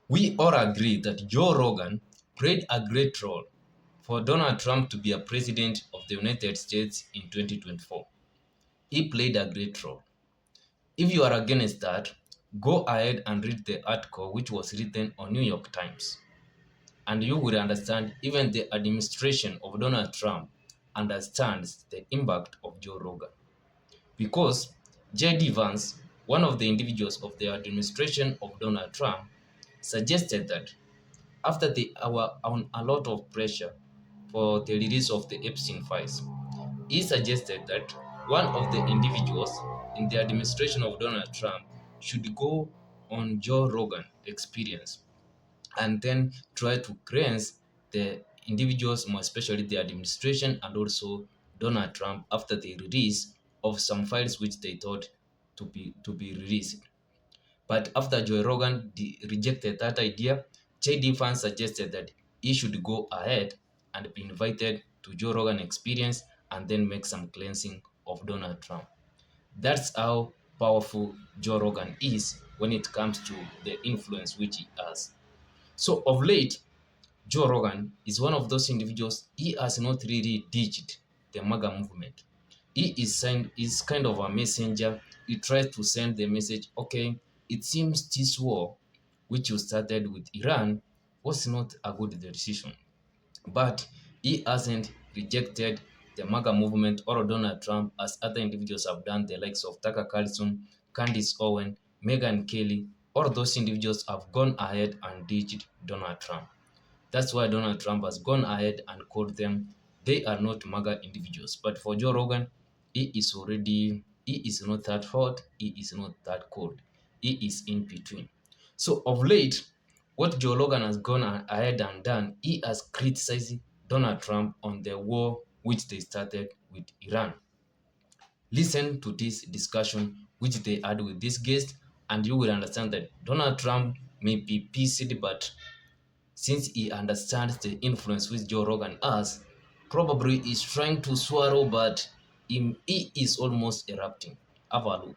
We all agree that Joe Rogan played a great role for Donald Trump to be a president of the United States in 2024. He played a great role. If you are against that, go ahead and read the article which was written on New York Times, and you will understand even the administration of Donald Trump understands the impact of Joe Rogan. Because J.D. Vance, one of the individuals of the administration of Donald Trump, suggested that after they were on a lot of pressure for the release of the Epstein files, he suggested that one of the individuals in the administration of Donald Trump should go on Joe Rogan experience and then try to cleanse the individuals, more especially the administration and also Donald Trump after the release of some files which they thought to be released. But after Joe Rogan rejected that idea, J.D. Vance suggested that he should go ahead and be invited to Joe Rogan experience and then make some cleansing of Donald Trump. That's how powerful Joe Rogan is when it comes to the influence which he has. So of late, Joe Rogan is one of those individuals. He has not really ditched the MAGA movement. Is kind of a messenger. He tries to send the message, okay, it seems this war, which you started with Iran, was not a good decision. But he hasn't rejected the MAGA movement or Donald Trump as other individuals have done, the likes of Tucker Carlson, Candace Owen, Meghan Kelly. All those individuals have gone ahead and ditched Donald Trump. That's why Donald Trump has gone ahead and called them, they are not MAGA individuals. But for Joe Rogan, he is not that hot, he is not that cold. He is in between. So of late, what Joe Rogan has gone ahead and done, he has criticized Donald Trump on the war which they started with Iran. Listen to this discussion which they had with this guest, and you will understand that Donald Trump may be pissed, but since he understands the influence which Joe Rogan has, probably is trying to swallow, but he is almost erupting. Have a look.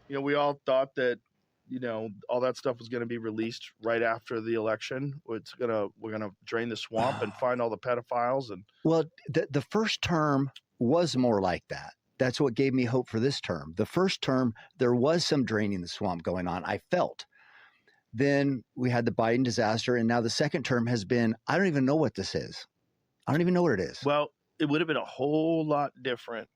We all thought that, all that stuff was going to be released right after the election. We're going to drain the swamp and find all the pedophiles. And Well, the first term was more like that. That's what gave me hope for this term. The first term, there was some draining the swamp going on, I felt. Then we had the Biden disaster, and now the second term has been, I don't even know what this is. I don't even know what it is. Well, it would have been a whole lot different,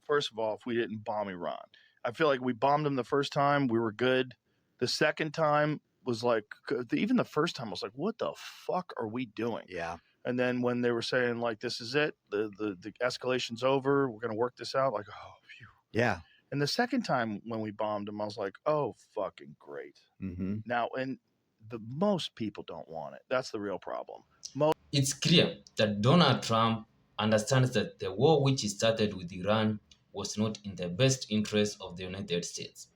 first of all, if we didn't bomb Iran. I feel like we bombed them the first time, we were good. The second time was like, even the first time I was like, what the fuck are we doing? Yeah. And then when they were saying like, this is it, the escalation's over, we're going to work this out, like, oh, phew. Yeah. And the second time when we bombed them, I was like, oh, fucking great. Mm-hmm. Now, and most people don't want it. That's the real problem. It's clear that Donald Trump understands that the war which he started with Iran was not in the best interest of the United States.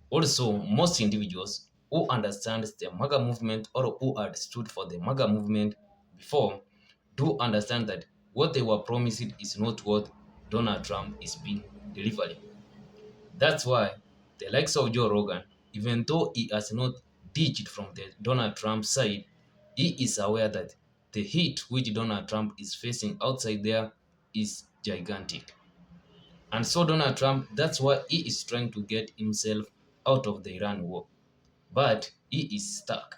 Also, most individuals who understand the MAGA movement or who had stood for the MAGA movement before do understand that what they were promised is not what Donald Trump is being delivering. That's why the likes of Joe Rogan, even though he has not ditched from the Donald Trump side, he is aware that the heat which Donald Trump is facing outside there is gigantic. And so Donald Trump, that's why he is trying to get himself out of the Iran war. But he is stuck.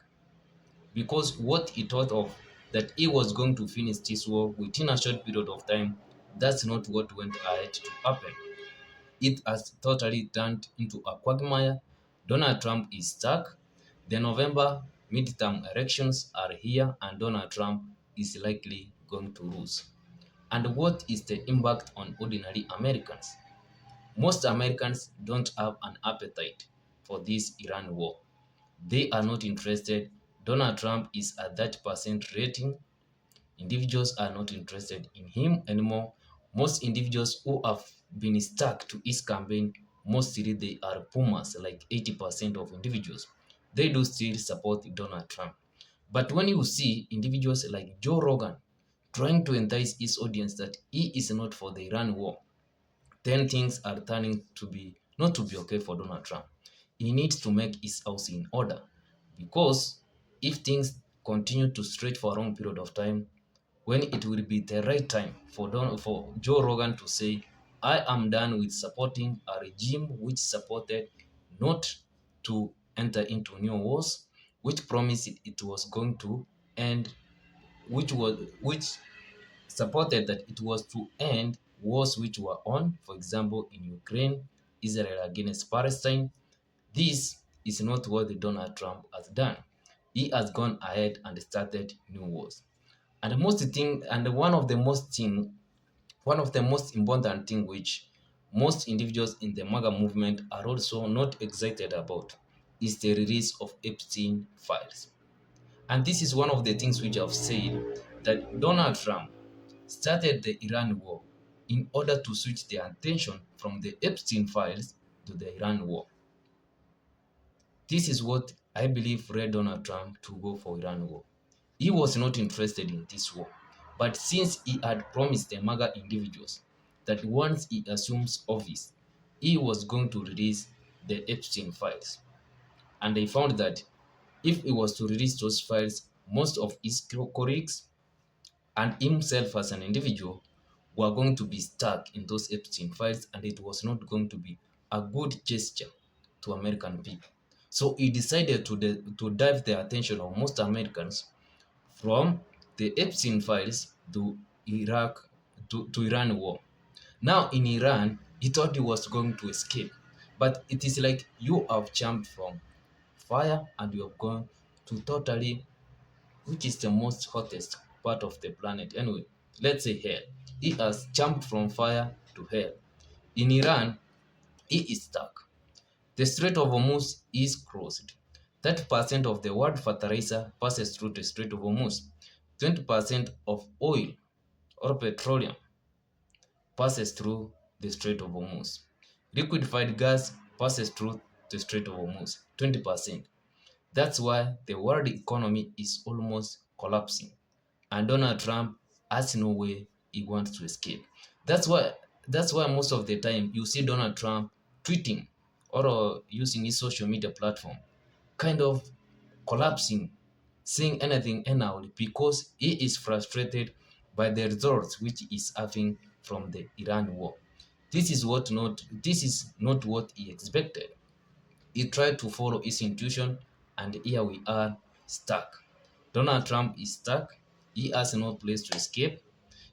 Because what he thought of, that he was going to finish this war within a short period of time, that's not what went ahead to happen. It has totally turned into a quagmire. Donald Trump is stuck. The November midterm elections are here, and Donald Trump is likely going to lose. And what is the impact on ordinary Americans? Most Americans don't have an appetite for this Iran war. They are not interested. Donald Trump is at that percent rating. Individuals are not interested in him anymore. Most individuals who have been stuck to his campaign, mostly they are boomers, like 80% of individuals. They do still support Donald Trump. But when you see individuals like Joe Rogan trying to entice his audience that he is not for the Iran war, then things are turning to be not to be okay for Donald Trump. He needs to make his house in order. Because if things continue to stretch for a long period of time, when it will be the right time for Joe Rogan to say, I am done with supporting a regime which supported not to enter into new wars, which promised it was going to end, which supported that it was to end wars which were on, for example, in Ukraine, Israel against Palestine. This is not what Donald Trump has done. He has gone ahead and started new wars. And the most thing, and one of the most important thing which most individuals in the MAGA movement are also not excited about is the release of Epstein files. And this is one of the things which I've said, that Donald Trump started the Iran war in order to switch the attention from the Epstein files to the Iran war. This is what I believe led Donald Trump to go for Iran war. He was not interested in this war, but since he had promised the MAGA individuals that once he assumes office, he was going to release the Epstein files. And they found that if he was to release those files, most of his colleagues and himself as an individual were going to be stuck in those Epstein files, and it was not going to be a good gesture to American people. So he decided to dive the attention of most Americans from the Epstein files to Iraq to Iran war. Now in Iran, he thought he was going to escape, but it is like you have jumped from fire and you have gone to totally, which is the most hottest part of the planet anyway, let's say hell. He has jumped from fire to hell. In Iran, he is stuck. The Strait of Hormuz is closed. 30% of the world fertilizer passes through the Strait of Hormuz. 20% of oil or petroleum passes through the Strait of Hormuz. Liquefied gas passes through the Strait of Hormuz. 20%. That's why the world economy is almost collapsing. And Donald Trump has no way he wants to escape. That's why that's why most of the time you see Donald Trump tweeting or using his social media platform kind of collapsing, saying anything anyhow because he is frustrated by the results which he is having from the Iran war. This is not what he expected. He tried to follow his intuition, and here we are stuck. Donald Trump is stuck. He has no place to escape.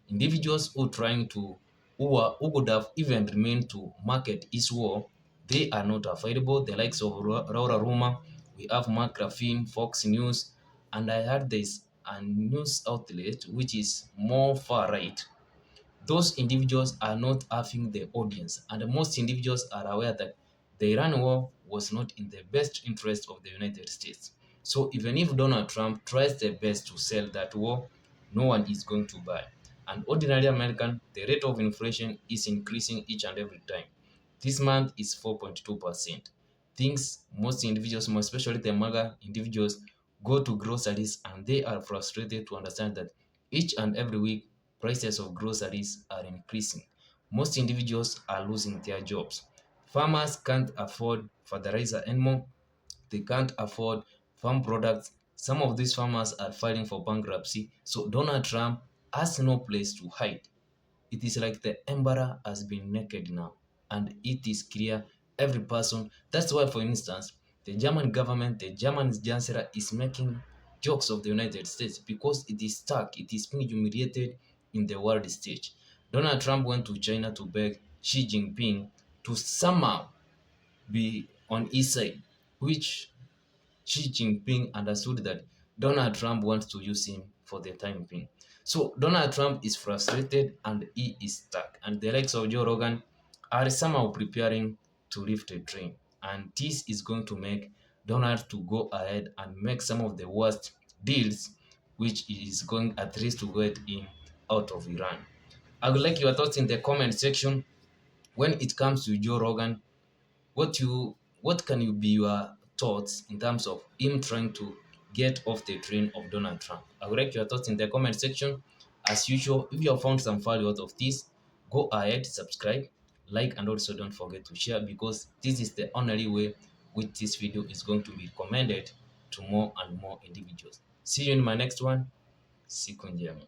Individuals who could have even remained to market his war, they are not available. The likes of Laura Ruma, we have Mark Raffin, Fox News, and I heard there's a news outlet which is more far right. Those individuals are not having the audience, and most individuals are aware that the Iran war was not in the best interest of the United States. So even if Donald Trump tries their best to sell that war, no one is going to buy. And ordinary American, the rate of inflation is increasing each and every time. This month is 4.2%. Things most individuals, more especially the MAGA individuals, go to groceries and they are frustrated to understand that each and every week prices of groceries are increasing. Most individuals are losing their jobs. Farmers can't afford fertilizer anymore. They can't afford farm products. Some of these farmers are filing for bankruptcy. So Donald Trump has no place to hide. It is like the emperor has been naked now, and it is clear every person. That's why, for instance, the German government, the German chancellor is making jokes of the United States because it is stuck, it is being humiliated in the world stage. Donald Trump went to China to beg Xi Jinping to somehow be on his side, which Xi Jinping understood that Donald Trump wants to use him for the time being. So Donald Trump is frustrated and he is stuck. And the likes of Joe Rogan are somehow preparing to lift a train. And this is going to make Donald to go ahead and make some of the worst deals, which is going at least to get him out of Iran. I would like your thoughts in the comment section. When it comes to Joe Rogan, what can you be your thoughts in terms of him trying to get off the train of Donald Trump? I would like your thoughts in the comment section. As usual, if you have found some value out of this, go ahead, subscribe, like, and also don't forget to share because this is the only way which this video is going to be recommended to more and more individuals. See you in my next one. Siku njema.